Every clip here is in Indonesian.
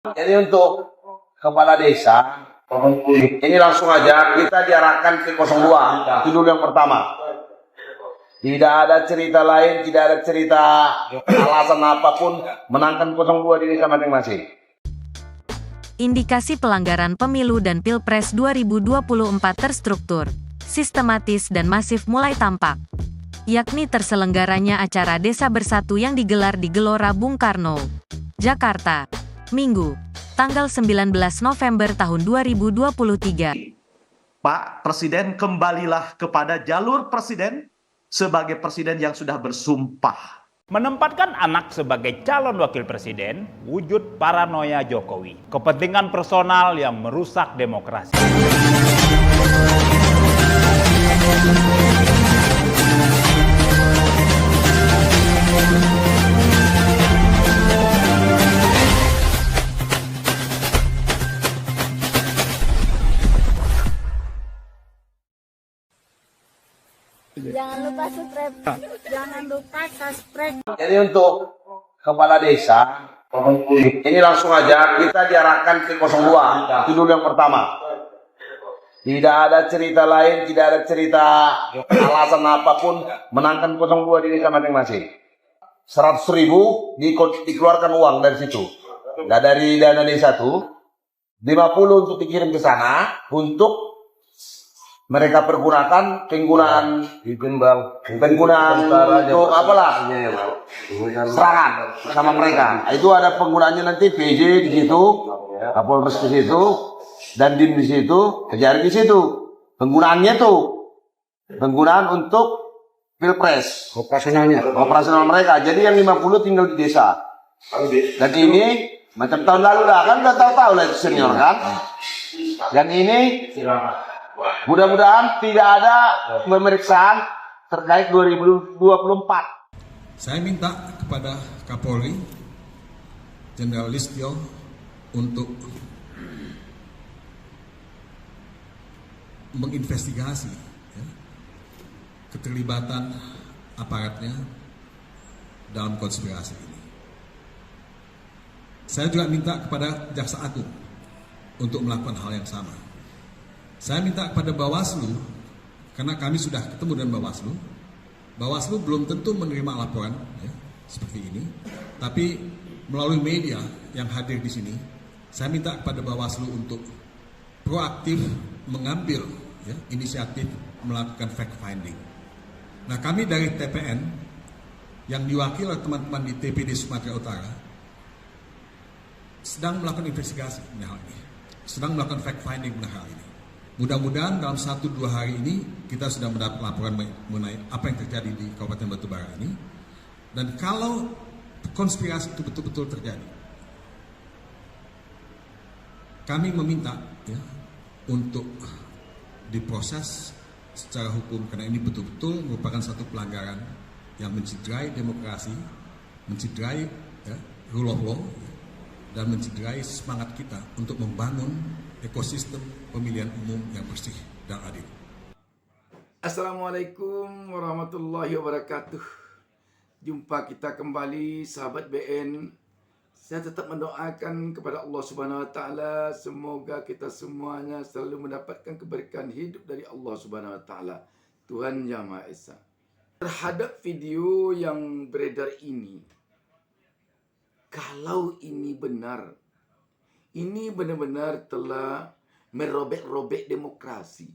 Jadi untuk kepala desa, ini langsung aja kita diarahkan ke 02. Itu dulu yang pertama. Tidak ada cerita lain, tidak ada cerita alasan apapun, menangkan 02 di desa masing-masing. Indikasi pelanggaran pemilu dan Pilpres 2024 terstruktur, sistematis dan masif mulai tampak, yakni terselenggaranya acara Desa Bersatu yang digelar di Gelora Bung Karno, Jakarta, Minggu, tanggal 19 November tahun 2023. Pak Presiden, kembalilah kepada jalur presiden sebagai presiden yang sudah bersumpah. Menempatkan anak sebagai calon wakil presiden, wujud paranoia Jokowi. Kepentingan personal yang merusak demokrasi. Jangan lupa subscribe. Jangan lupa subscribe. Jadi untuk kepala desa, ini langsung aja kita diarahkan ke 02. Itu dulu yang pertama. Tidak ada cerita lain, tidak ada cerita alasan apapun, menangkan 02 di desa masing-masing. 100.000 dikeluarkan uang dari situ. Nah, dari dana desa itu 50 untuk dikirim ke sana untuk mereka penggunaan untuk apalah serangan sama mereka. Itu ada penggunaannya nanti PJ di situ, Kapolres di situ, dan Dim di situ, Kejari di situ. Penggunaannya penggunaan untuk Pilpres, operasional mereka. Jadi yang 50 tinggal di desa. Dan ini macam tahun lalu lah, kan udah tahu lah itu senior kan. Dan ini mudah-mudahan tidak ada pemeriksaan terkait 2024. Saya minta kepada Kapolri Jenderal Listio untuk menginvestigasi keterlibatan aparatnya dalam konspirasi ini. Saya juga minta kepada Jaksa Agung untuk melakukan hal yang sama. Saya minta kepada Bawaslu, karena kami sudah ketemu dengan Bawaslu. Bawaslu belum tentu menerima laporan seperti ini, tapi melalui media yang hadir di sini, saya minta kepada Bawaslu untuk proaktif mengambil inisiatif melakukan fact finding. Nah, kami dari TPN yang diwakili oleh teman-teman di TPD Sumatera Utara sedang melakukan investigasi mengenai hal ini, sedang melakukan fact finding mengenai hal ini. Mudah-mudahan dalam 1-2 hari ini kita sudah mendapat laporan mengenai apa yang terjadi di Kabupaten Batubara ini. Dan kalau konspirasi itu betul-betul terjadi, kami meminta untuk diproses secara hukum, karena ini betul-betul merupakan satu pelanggaran yang mencederai demokrasi, mencederai rule of law, dan mencederai semangat kita untuk membangun ekosistem pemilihan umum yang bersih dan adil. Assalamualaikum warahmatullahi wabarakatuh. Jumpa kita kembali sahabat BN. Saya tetap mendoakan kepada Allah Subhanahu wa taala semoga kita semuanya selalu mendapatkan keberkahan hidup dari Allah Subhanahu wa taala, Tuhan Yang Maha Esa. Terhadap video yang beredar ini, kalau ini benar, ini benar-benar telah merobek-robek demokrasi.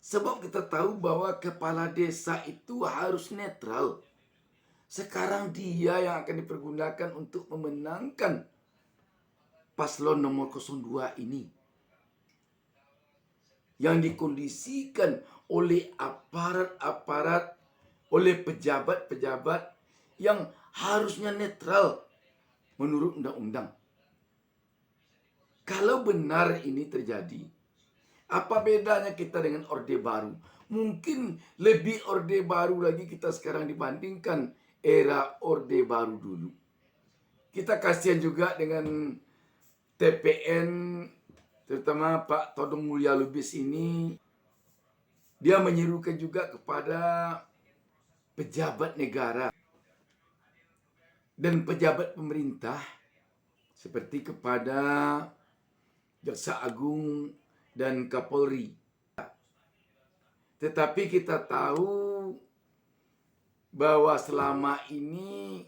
Sebab kita tahu bahwa kepala desa itu harus netral. Sekarang dia yang akan dipergunakan untuk memenangkan paslon nomor 02 ini. Yang dikondisikan oleh aparat-aparat, oleh pejabat-pejabat yang harusnya netral menurut undang-undang. Kalau benar ini terjadi, apa bedanya kita dengan Orde Baru? Mungkin lebih Orde Baru lagi kita sekarang dibandingkan era Orde Baru dulu. Kita kasihan juga dengan TPN, terutama Pak Todong Mulya Lubis ini. Dia menyerukan juga kepada pejabat negara dan pejabat pemerintah seperti kepada Jaksa Agung dan Kapolri. Tetapi kita tahu bahwa selama ini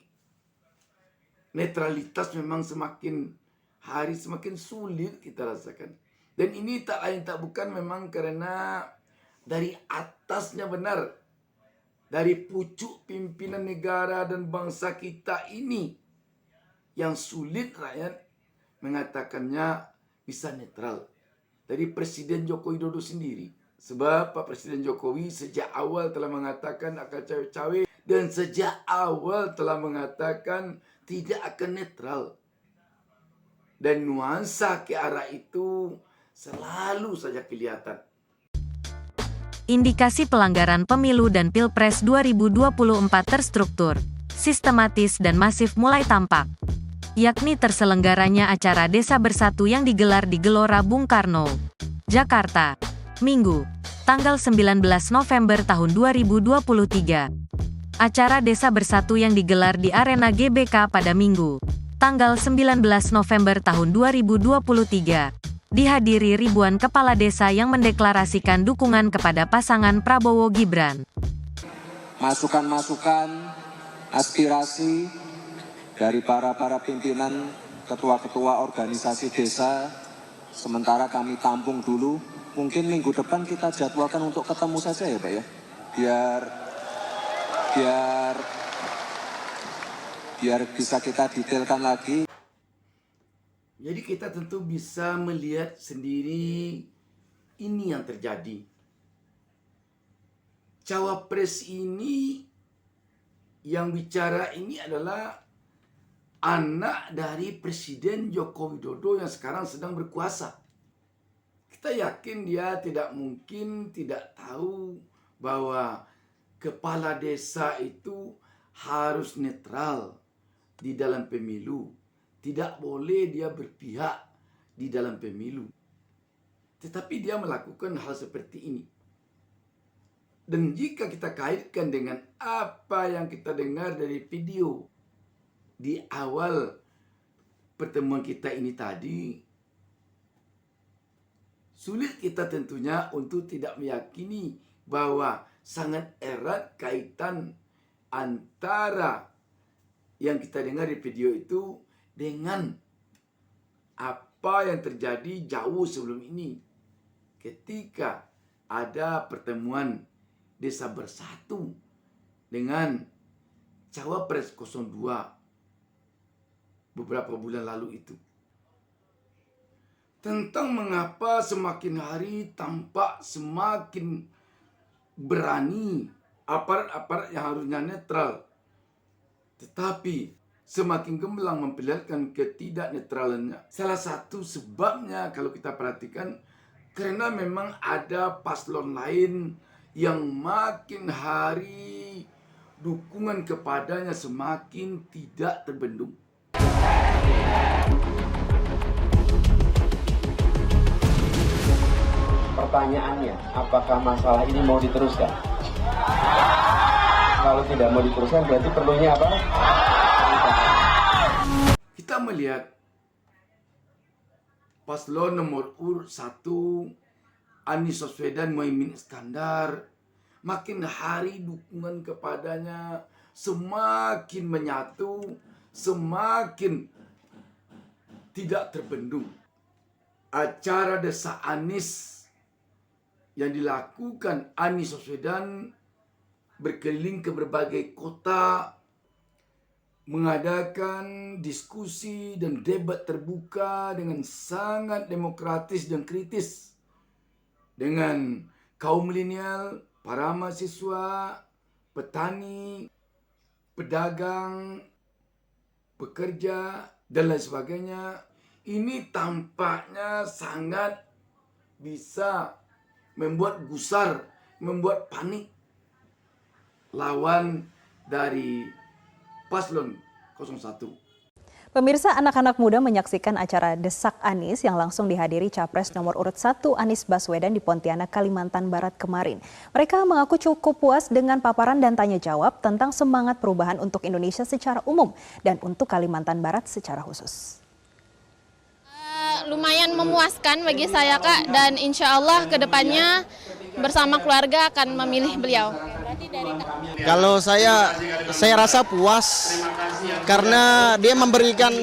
netralitas memang semakin hari semakin sulit kita rasakan. Dan ini tak lain tak bukan memang karena dari atasnya benar, dari pucuk pimpinan negara dan bangsa kita ini yang sulit rakyat mengatakannya bisa netral. Dari Presiden Joko Widodo sendiri. Sebab Pak Presiden Jokowi sejak awal telah mengatakan akan cawe-cawe dan sejak awal telah mengatakan tidak akan netral. Dan nuansa ke arah itu selalu saja kelihatan. Indikasi pelanggaran pemilu dan Pilpres 2024 terstruktur, sistematis dan masif mulai tampak, yakni terselenggaranya acara Desa Bersatu yang digelar di Gelora Bung Karno, Jakarta, Minggu, tanggal 19 November tahun 2023. Acara Desa Bersatu yang digelar di Arena GBK pada Minggu, tanggal 19 November tahun 2023, dihadiri ribuan kepala desa yang mendeklarasikan dukungan kepada pasangan Prabowo Gibran. Masukan-masukan, aspirasi dari para pimpinan, ketua-ketua organisasi desa, sementara kami tampung dulu. Mungkin minggu depan kita jadwalkan untuk ketemu saja ya Pak ya, biar bisa kita detailkan lagi. Jadi kita tentu bisa melihat sendiri ini yang terjadi. Cawapres ini yang bicara ini adalah anak dari Presiden Joko Widodo yang sekarang sedang berkuasa. Kita yakin dia tidak mungkin tidak tahu bahwa kepala desa itu harus netral di dalam pemilu. Tidak boleh dia berpihak di dalam pemilu. Tetapi dia melakukan hal seperti ini. Dan jika kita kaitkan dengan apa yang kita dengar dari video di awal pertemuan kita ini tadi, sulit kita tentunya untuk tidak meyakini bahwa sangat erat kaitan antara yang kita dengar di video itu dengan apa yang terjadi jauh sebelum ini. Ketika ada pertemuan Desa Bersatu dengan Cawapres 02 beberapa bulan lalu itu. Tentang mengapa semakin hari tampak semakin berani aparat-aparat yang harusnya netral. Tetapi semakin gemilang memperlihatkan ketidaknetralannya. Salah satu sebabnya kalau kita perhatikan, karena memang ada paslon lain yang makin hari dukungan kepadanya semakin tidak terbendung. Pertanyaannya, apakah masalah ini mau diteruskan? Kalau tidak mau diteruskan, berarti perlunya apa? Kita melihat paslon nomor urut 1 Anies Baswedan Muhaimin Iskandar, makin hari dukungan kepadanya semakin menyatu, semakin tidak terbendung. Acara Desa Anies yang dilakukan Anies Baswedan berkeliling ke berbagai kota, mengadakan diskusi dan debat terbuka dengan sangat demokratis dan kritis dengan kaum milenial, para mahasiswa, petani, pedagang, pekerja, dan lain sebagainya. Ini tampaknya sangat bisa membuat gusar, membuat panik lawan dari paslon 01. Pemirsa, anak-anak muda menyaksikan acara Desak Anies yang langsung dihadiri Capres nomor urut 1 Anies Baswedan di Pontianak, Kalimantan Barat kemarin. Mereka mengaku cukup puas dengan paparan dan tanya jawab tentang semangat perubahan untuk Indonesia secara umum dan untuk Kalimantan Barat secara khusus. lumayan memuaskan bagi saya Kak, dan insya Allah kedepannya bersama keluarga akan memilih beliau. Kalau saya rasa puas karena dia memberikan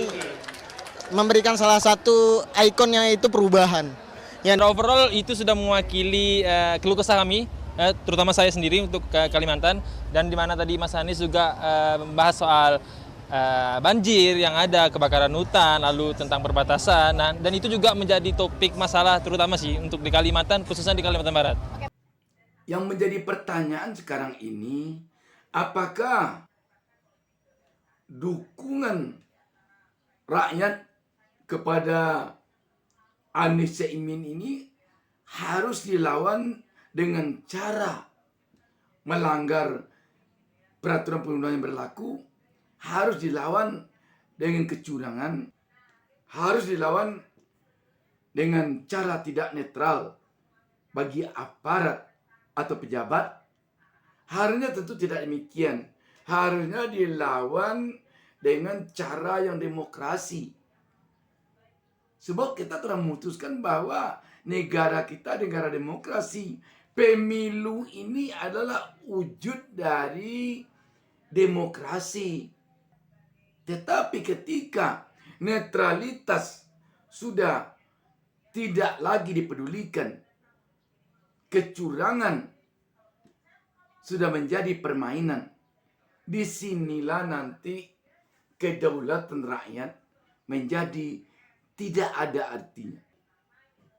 salah satu ikonnya itu perubahan. Yang overall itu sudah mewakili keluh kesah kami, terutama saya sendiri untuk Kalimantan, dan di mana tadi Mas Anies juga membahas soal banjir yang ada, kebakaran hutan, lalu tentang perbatasan, dan itu juga menjadi topik masalah terutama sih untuk di Kalimantan, khususnya di Kalimantan Barat. Yang menjadi pertanyaan sekarang ini, apakah dukungan rakyat kepada Anies Caimin ini harus dilawan dengan cara melanggar peraturan perundang-undangan yang berlaku, harus dilawan dengan kecurangan, harus dilawan dengan cara tidak netral bagi aparat atau pejabat. Harusnya tentu tidak demikian. Harusnya dilawan dengan cara yang demokrasi. Sebab kita telah memutuskan bahwa negara kita negara demokrasi. Pemilu ini adalah wujud dari demokrasi. Tetapi ketika netralitas sudah tidak lagi dipedulikan, kecurangan sudah menjadi permainan, disinilah nanti kedaulatan rakyat menjadi tidak ada artinya.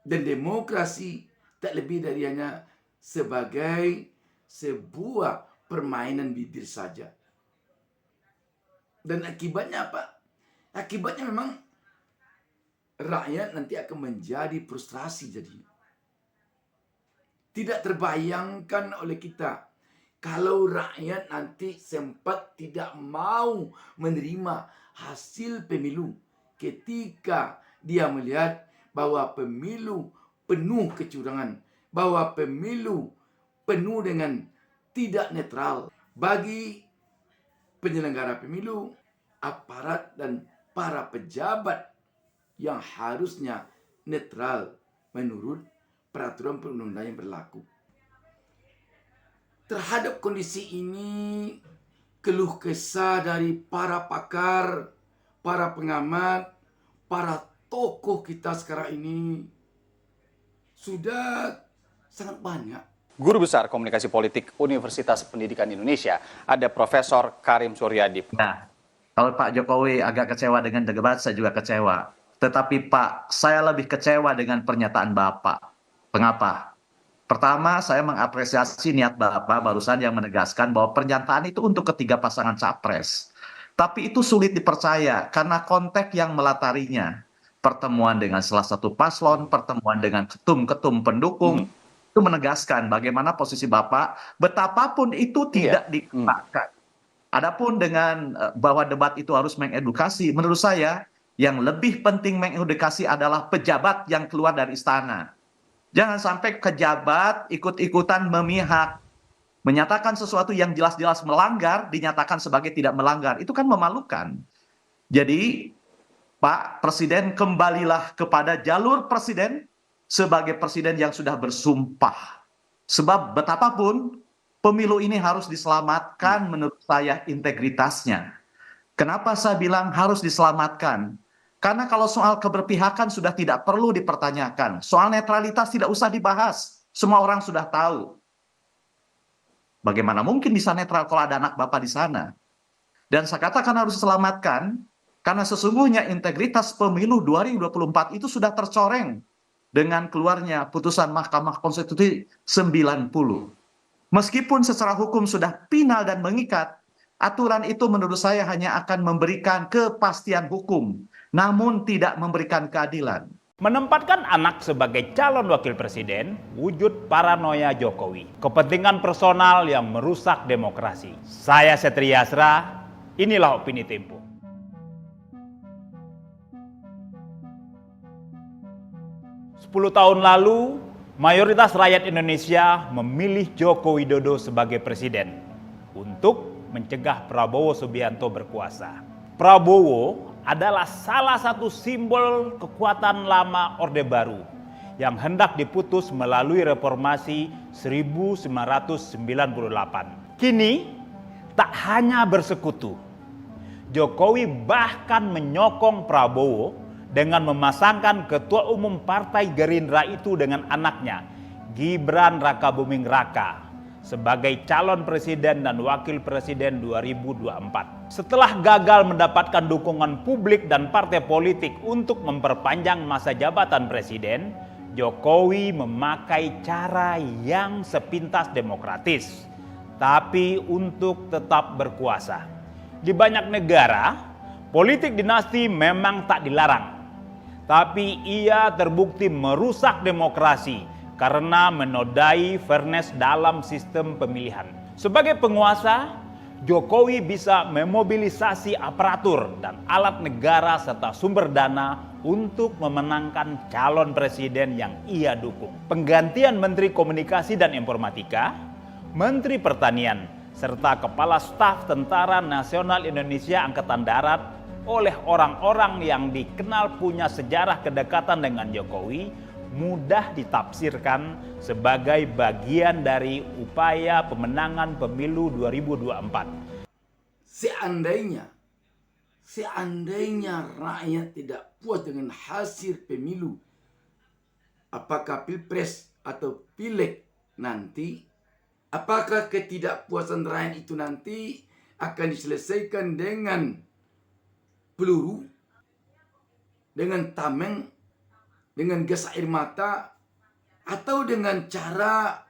Dan demokrasi tak lebih dari hanya sebagai sebuah permainan bibir saja. Dan akibatnya apa? Akibatnya memang rakyat nanti akan menjadi frustrasi jadinya. Tidak terbayangkan oleh kita kalau rakyat nanti sempat tidak mau menerima hasil pemilu ketika dia melihat bahwa pemilu penuh kecurangan, bahwa pemilu penuh dengan tidak netral. Bagi penyelenggara pemilu, aparat dan para pejabat yang harusnya netral menurut peraturan perundang-undangan yang berlaku. Terhadap kondisi ini, keluh kesah dari para pakar, para pengamat, para tokoh kita sekarang ini sudah sangat banyak. Guru Besar Komunikasi Politik Universitas Pendidikan Indonesia, ada Profesor Karim Suryadi. Nah, kalau Pak Jokowi agak kecewa dengan debat, saya juga kecewa. Tetapi Pak, saya lebih kecewa dengan pernyataan Bapak. Mengapa? Pertama, saya mengapresiasi niat Bapak barusan yang menegaskan bahwa pernyataan itu untuk ketiga pasangan capres. Tapi itu sulit dipercaya karena konteks yang melatarinya. Pertemuan dengan salah satu paslon, pertemuan dengan ketum-ketum pendukung, itu menegaskan bagaimana posisi Bapak, betapapun itu tidak dikenakan. Adapun dengan bahwa debat itu harus mengedukasi, menurut saya yang lebih penting mengedukasi adalah pejabat yang keluar dari istana. Jangan sampai pejabat ikut-ikutan memihak, menyatakan sesuatu yang jelas-jelas melanggar, dinyatakan sebagai tidak melanggar. Itu kan memalukan. Jadi, Pak Presiden, kembalilah kepada jalur presiden sebagai presiden yang sudah bersumpah. Sebab betapapun pemilu ini harus diselamatkan menurut saya integritasnya. Kenapa saya bilang harus diselamatkan? Karena kalau soal keberpihakan sudah tidak perlu dipertanyakan. Soal netralitas tidak usah dibahas. Semua orang sudah tahu. Bagaimana mungkin bisa netral kalau ada anak Bapak di sana? Dan saya katakan harus diselamatkan karena sesungguhnya integritas pemilu 2024 itu sudah tercoreng dengan keluarnya putusan Mahkamah Konstitusi 90. Meskipun secara hukum sudah final dan mengikat, aturan itu menurut saya hanya akan memberikan kepastian hukum, namun tidak memberikan keadilan. Menempatkan anak sebagai calon wakil presiden, wujud paranoia Jokowi. Kepentingan personal yang merusak demokrasi. Saya Setria Asra, inilah Opini Tempo. 10 tahun lalu, mayoritas rakyat Indonesia memilih Joko Widodo sebagai presiden untuk mencegah Prabowo Subianto berkuasa. Prabowo adalah salah satu simbol kekuatan lama Orde Baru yang hendak diputus melalui reformasi 1998. Kini tak hanya bersekutu, Jokowi bahkan menyokong Prabowo dengan memasangkan Ketua Umum Partai Gerindra itu dengan anaknya, Gibran Rakabuming Raka, sebagai calon presiden dan wakil presiden 2024. Setelah gagal mendapatkan dukungan publik dan partai politik untuk memperpanjang masa jabatan presiden, Jokowi memakai cara yang sepintas demokratis, tapi untuk tetap berkuasa. Di banyak negara, politik dinasti memang tak dilarang, tapi ia terbukti merusak demokrasi karena menodai fairness dalam sistem pemilihan. Sebagai penguasa, Jokowi bisa memobilisasi aparatur dan alat negara serta sumber dana untuk memenangkan calon presiden yang ia dukung. Penggantian Menteri Komunikasi dan Informatika, Menteri Pertanian, serta Kepala Staf Tentara Nasional Indonesia Angkatan Darat oleh orang-orang yang dikenal punya sejarah kedekatan dengan Jokowi mudah ditafsirkan sebagai bagian dari upaya pemenangan pemilu 2024. Seandainya rakyat tidak puas dengan hasil pemilu, apakah pilpres atau pileg nanti, apakah ketidakpuasan rakyat itu nanti akan diselesaikan dengan peluru, dengan tameng, dengan gas air mata, atau dengan cara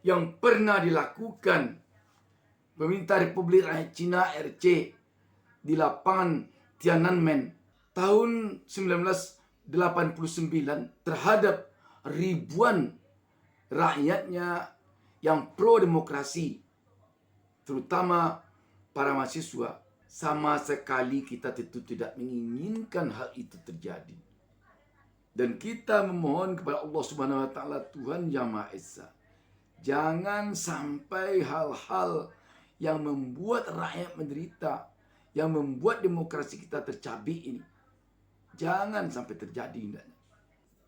yang pernah dilakukan pemerintah Republik Rakyat Cina RC di lapangan Tiananmen tahun 1989 terhadap ribuan rakyatnya yang pro demokrasi, terutama para mahasiswa. Sama sekali kita tentu tidak menginginkan hal itu terjadi. Dan kita memohon kepada Allah Subhanahu wa taala, Tuhan Yang Maha Esa, jangan sampai hal-hal yang membuat rakyat menderita, yang membuat demokrasi kita tercabik ini, jangan sampai terjadi.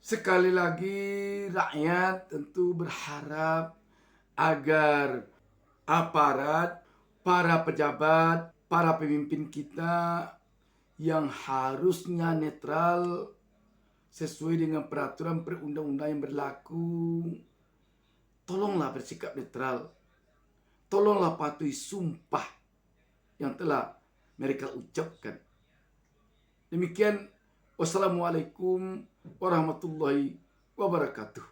Sekali lagi, rakyat tentu berharap agar aparat, para pejabat, para pemimpin kita yang harusnya netral sesuai dengan peraturan perundang-undangan yang berlaku, tolonglah bersikap netral. Tolonglah patuhi sumpah yang telah mereka ucapkan. Demikian, wassalamualaikum warahmatullahi wabarakatuh.